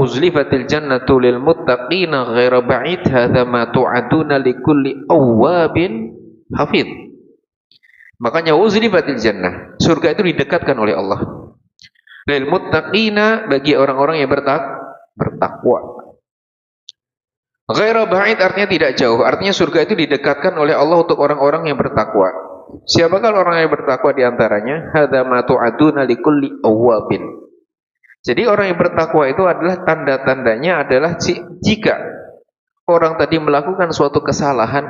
uzlifatil jannatu lil muttaqina ghaira ba'id hadza ma tu'aduna likulli awwabin hafid. Makanya uzlifatil jannah, surga itu didekatkan oleh Allah lil muttaqina, bagi orang-orang yang bertakwa. Ghaira ba'id artinya tidak jauh, artinya surga itu didekatkan oleh Allah untuk orang-orang yang bertakwa. Siapakah orang yang bertakwa di antaranya? Hadza ma tu'aduna likulli awwabin. Jadi orang yang bertakwa itu adalah tanda-tandanya adalah jika orang tadi melakukan suatu kesalahan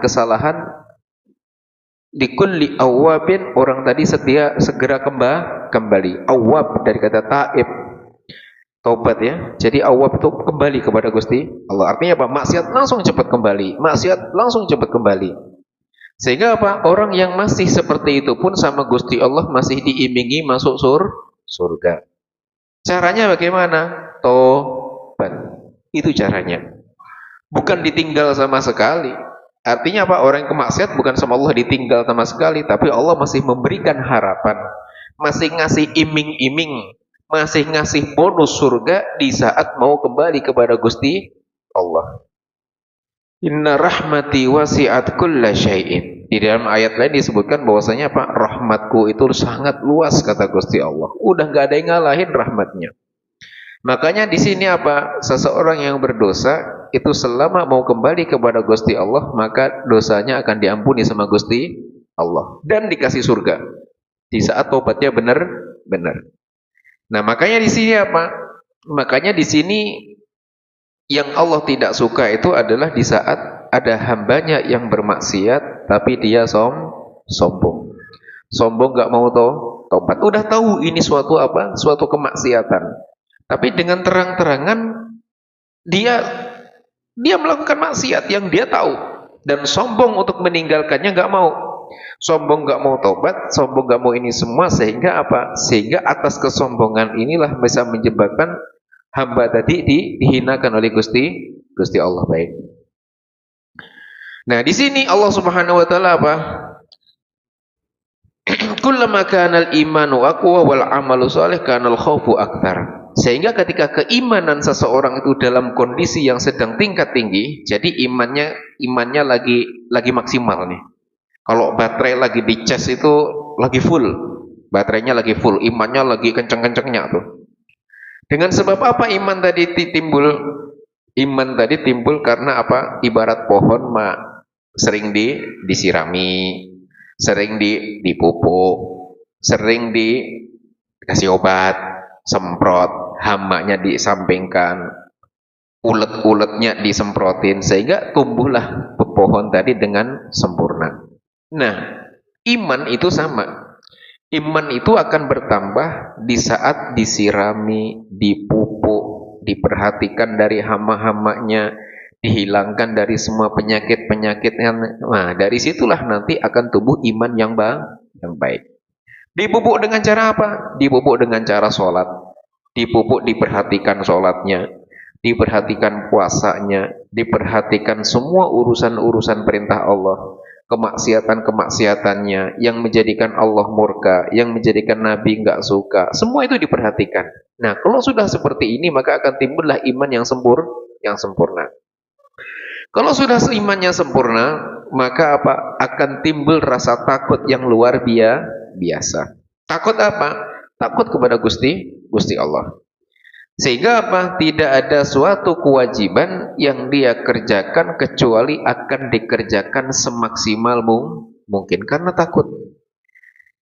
likulli awwabin, orang tadi segera kembali. Awwab dari kata taib, taubat ya. Jadi awwab itu kembali kepada Gusti Allah. Artinya apa? Maksiat langsung cepat kembali. Sehingga apa? Orang yang masih seperti itu pun sama Gusti Allah masih diiming-imingi masuk surga. Caranya bagaimana? Tobat. Itu caranya. Bukan ditinggal sama sekali. Artinya apa? Orang yang kemaksiat bukan sama Allah ditinggal sama sekali, tapi Allah masih memberikan harapan, masih ngasih iming-iming, masih ngasih bonus surga di saat mau kembali kepada Gusti Allah. Inna rahmati wasi'at kulla syai'in. Di dalam ayat lain disebutkan bahwasanya apa? Rahmatku itu sangat luas, kata Gusti Allah. Udah gak ada yang ngalahin rahmatnya. Makanya di sini apa? Seseorang yang berdosa itu selama mau kembali kepada Gusti Allah, maka dosanya akan diampuni sama Gusti Allah dan dikasih surga di saat tobatnya benar. Nah, makanya di sini apa? Makanya di sini yang Allah tidak suka itu adalah di saat ada hambanya yang bermaksiat tapi dia sombong. Sombong gak mau tobat. Udah tahu ini suatu apa? Suatu kemaksiatan. Tapi dengan terang-terangan dia melakukan maksiat yang dia tahu dan sombong untuk meninggalkannya gak mau. Sombong gak mau tobat, sombong gak mau ini semua, sehingga apa? Sehingga atas kesombongan inilah bisa menyebabkan hamba tadi dihinakan oleh Gusti Allah. Baik. Nah, di sini Allah Subhanahu wa taala apa? Kullama kana al-imanu aqwa wal 'amalu shalih kana al-khaufu aktsar. Sehingga ketika keimanan seseorang itu dalam kondisi yang sedang tingkat tinggi, jadi imannya lagi maksimal nih. Kalau baterai lagi dicas itu lagi full, baterainya lagi full, imannya lagi kenceng-kencengnya tuh. Dengan sebab apa iman tadi timbul? Iman tadi timbul karena apa? Ibarat pohon sering disirami, sering dipupuk, sering dikasih obat, semprot, hamanya disampingkan, ulet-uletnya disemprotin, sehingga tumbuhlah pohon tadi dengan sempurna. Nah, iman itu sama. Iman itu akan bertambah di saat disirami, dipupuk, diperhatikan dari hama-hamanya, dihilangkan dari semua penyakit-penyakitnya. Nah, dari situlah nanti akan tumbuh iman yang baik. Dipupuk dengan cara apa? Dipupuk dengan cara sholat. Dipupuk, diperhatikan sholatnya, diperhatikan puasanya, diperhatikan semua urusan-urusan perintah Allah, kemaksiatan-kemaksiatannya yang menjadikan Allah murka, yang menjadikan Nabi enggak suka, semua itu diperhatikan. Nah, kalau sudah seperti ini maka akan timbullah iman yang sempurna. Kalau sudah imannya sempurna, maka apa? Akan timbul rasa takut yang luar biasa. Takut apa? Takut kepada Gusti Allah. Sehingga apa? Tidak ada suatu kewajiban yang dia kerjakan kecuali akan dikerjakan semaksimal mungkin karena takut.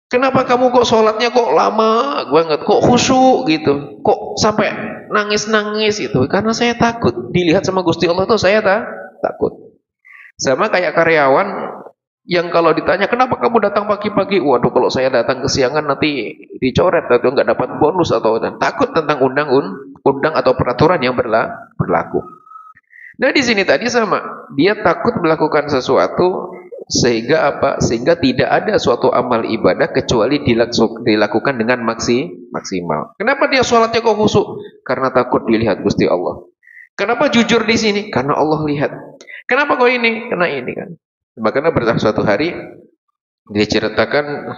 Kenapa kamu kok sholatnya kok lama banget, kok khusyuk gitu, kok sampai nangis-nangis gitu? Karena saya takut dilihat sama Gusti Allah tuh saya takut. Sama kayak karyawan yang kalau ditanya kenapa kamu datang pagi-pagi, waduh kalau saya datang kesiangan nanti dicoret atau nggak dapat bonus atau takut tentang undang atau peraturan yang berlaku. Nah di sini tadi sama, dia takut melakukan sesuatu sehingga apa? Sehingga tidak ada suatu amal ibadah kecuali dilakukan dengan maksimal. Kenapa dia sholatnya kok khusyuk? Karena takut dilihat Gusti Allah. Kenapa jujur di sini? Karena Allah lihat. Kenapa kok ini? Karena ini kan. Makanya pada suatu hari diceritakan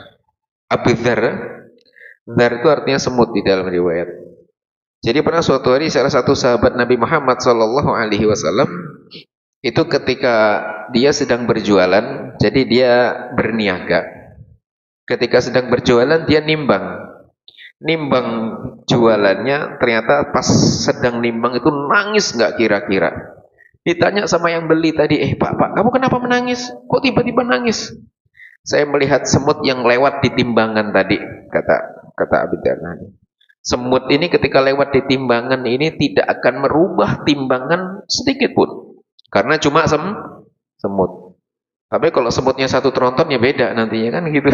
Abu Dzar. Dzar itu artinya semut di dalam riwayat. Jadi pernah suatu hari salah satu sahabat Nabi Muhammad Sallallahu Alaihi Wasallam itu ketika dia sedang berjualan, jadi dia berniaga. Ketika sedang berjualan dia nimbang jualannya, ternyata pas sedang nimbang itu nangis nggak kira-kira. Ditanya sama yang beli tadi, Pak, kamu kenapa menangis? Kok tiba-tiba nangis? Saya melihat semut yang lewat di timbangan tadi, kata Abi Darda. Semut ini ketika lewat di timbangan ini tidak akan merubah timbangan sedikit pun, karena cuma semut. Tapi kalau semutnya satu tronton ya beda nantinya kan gitu.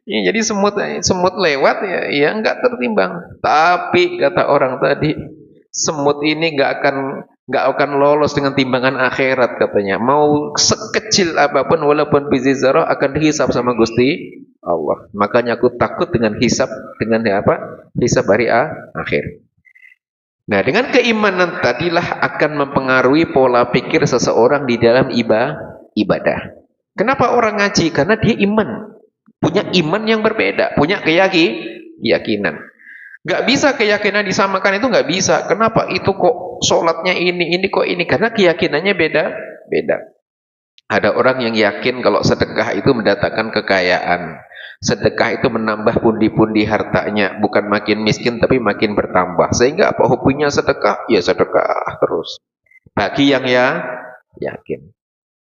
Ya, jadi semut lewat ya nggak tertimbang. Tapi kata orang tadi, semut ini nggak akan lolos dengan timbangan akhirat katanya. Mau sekecil apapun walaupun biji zarah akan dihisab sama Gusti Allah. Makanya aku takut dengan hisab, dengan apa? Hisab hari akhir. Nah, dengan keimanan tadilah akan mempengaruhi pola pikir seseorang di dalam ibadah. Kenapa orang ngaji? Karena dia iman. Punya iman yang berbeda, punya keyakinan. Gak bisa keyakinan disamakan, itu gak bisa. Kenapa itu kok sholatnya ini kok ini? Karena keyakinannya beda. Ada orang yang yakin kalau sedekah itu mendatangkan kekayaan. Sedekah itu menambah pundi-pundi hartanya, bukan makin miskin tapi makin bertambah. Sehingga apa hobinya sedekah? Ya sedekah terus. Bagi yang yakin.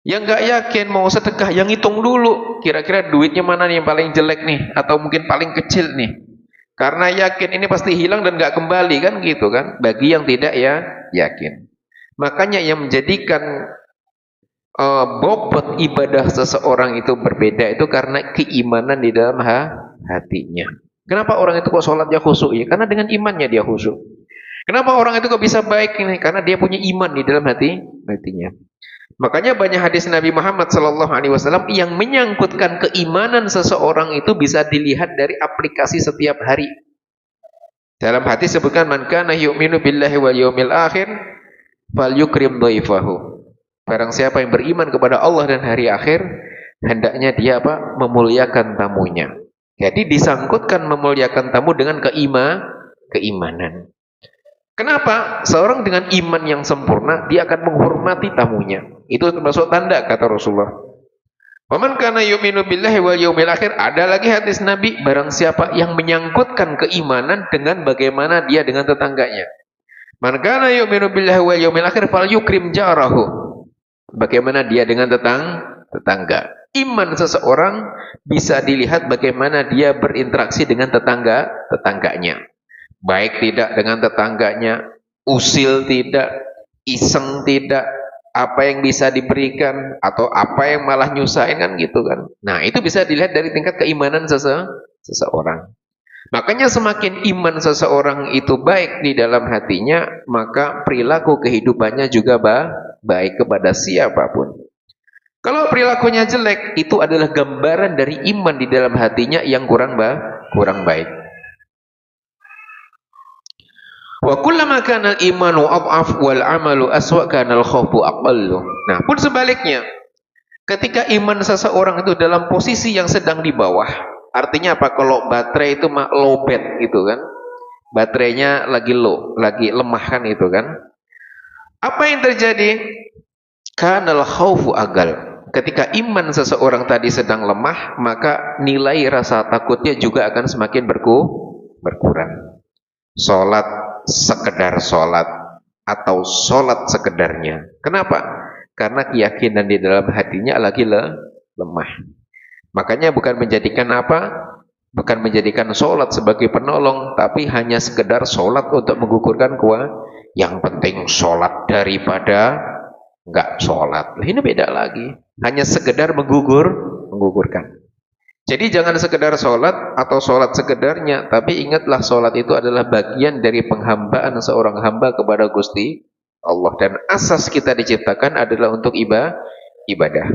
Yang nggak yakin mau sedekah, yang hitung dulu kira-kira duitnya mana nih yang paling jelek nih, atau mungkin paling kecil nih. Karena yakin ini pasti hilang dan nggak kembali kan gitu kan. Bagi yang tidak yakin. Makanya yang menjadikan bobot ibadah seseorang itu berbeda itu karena keimanan di dalam hatinya. Kenapa orang itu kok sholatnya khusyuk? Ya, karena dengan imannya dia khusyuk. Kenapa orang itu kok bisa baik ini? Karena dia punya iman di dalam hatinya. Makanya banyak hadis Nabi Muhammad Sallallahu Alaihi Wasallam yang menyangkutkan keimanan seseorang itu bisa dilihat dari aplikasi setiap hari. Dalam hadis sebutkan man kana yu'minu billahi wal yawmil akhir falyukrim dhaifahu. Barang siapa yang beriman kepada Allah dan hari akhir, hendaknya dia memuliakan tamunya. Jadi disangkutkan memuliakan tamu dengan keimanan. Kenapa? Seorang dengan iman yang sempurna, dia akan menghormati tamunya. Itu termasuk tanda kata Rasulullah. Waman kana yu'minu billahi wal yawmil akhir. Ada lagi hadis Nabi, barang siapa yang menyangkutkan keimanan dengan bagaimana dia dengan tetangganya. Man kana yu'minu billahi wal yawmil akhir falyukrim jarahu. Bagaimana dia dengan tetangga. Iman seseorang bisa dilihat bagaimana dia berinteraksi dengan tetangganya. Baik tidak dengan tetangganya, usil tidak, iseng tidak, apa yang bisa diberikan atau apa yang malah nyusahin kan gitu kan. Nah, itu bisa dilihat dari tingkat keimanan seseorang. Makanya semakin iman seseorang itu baik di dalam hatinya, maka perilaku kehidupannya juga baik kepada siapapun. Kalau perilakunya jelek, itu adalah gambaran dari iman di dalam hatinya yang kurang baik. Wa kullama kana al-imanu adhaf wal 'amalu aswa kana al-khawfu aqallu. Nah, pun sebaliknya, ketika iman seseorang itu dalam posisi yang sedang di bawah, artinya apa? Kalau baterai itu low bed gitu kan. Baterainya lagi low, lagi lemah kan itu kan. Apa yang terjadi? Kanal khaufu agal. Ketika iman seseorang tadi sedang lemah, maka nilai rasa takutnya juga akan semakin berkurang. Salat sekedar salat atau salat sekedarnya. Kenapa? Karena keyakinan di dalam hatinya lagi lemah. Makanya bukan menjadikan bukan menjadikan salat sebagai penolong, tapi hanya sekedar salat untuk menggugurkan yang penting salat daripada enggak salat. Ini beda lagi. Hanya sekedar menggugurkan. Jadi jangan sekedar salat atau salat sekedarnya, tapi ingatlah salat itu adalah bagian dari penghambaan seorang hamba kepada Gusti Allah, dan asas kita diciptakan adalah untuk ibadah.